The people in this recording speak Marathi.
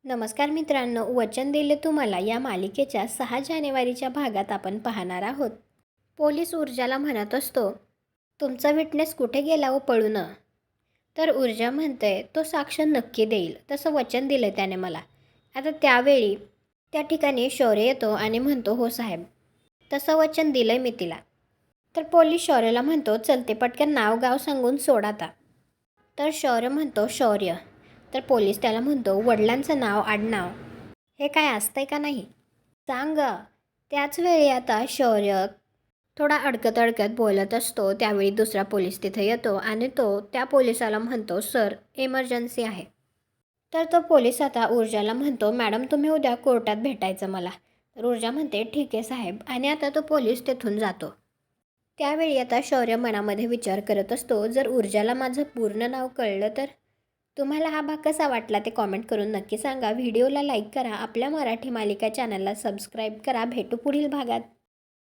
नमस्कार मित्रांनो, वचन दिले तुम्हाला या मालिकेच्या 6 जानेवारीच्या भागात आपण पाहणार आहोत. पोलीस ऊर्जाला म्हणत असतो, तुमचा विटनेस कुठे गेला हो पळून? तर ऊर्जा म्हणते, तो साक्ष नक्की देईल, तसं वचन दिलं त्याने मला. आता त्यावेळी त्या ठिकाणी शौर्य येतो आणि म्हणतो, हो साहेब, तसं वचन दिलंय मी तिला. तर पोलीस शौर्याला म्हणतो, चलते पटकन नाव गाव सांगून सोड आता. तर शौर्य म्हणतो, शौर्य. तर पोलीस त्याला म्हणतो, वडिलांचं नाव आडनाव हे काय असतंय का नाही सांग. त्याच वेळी आता शौर्य थोडा अडकत अडकत बोलत असतो. त्यावेळी दुसरा पोलीस तिथे येतो आणि तो त्या पोलिसाला म्हणतो, सर इमर्जन्सी आहे. तर तो पोलीस आता ऊर्जाला म्हणतो, मॅडम तुम्ही उद्या कोर्टात भेटायचं मला. तर ऊर्जा म्हणते, ठीक आहे साहेब. आणि आता तो पोलीस तिथून जातो. त्यावेळी आता शौर्य मनामध्ये विचार करत असतो, जर ऊर्जाला माझं पूर्ण नाव कळलं तर. तुम्हाला हा भाग कसा वाटला ते कॉमेंट करून नक्की सांगा. व्हिडिओला लाईक करा. आपल्या मराठी मालिका चॅनलला सबस्क्राईब करा. भेटू पुढील भागात.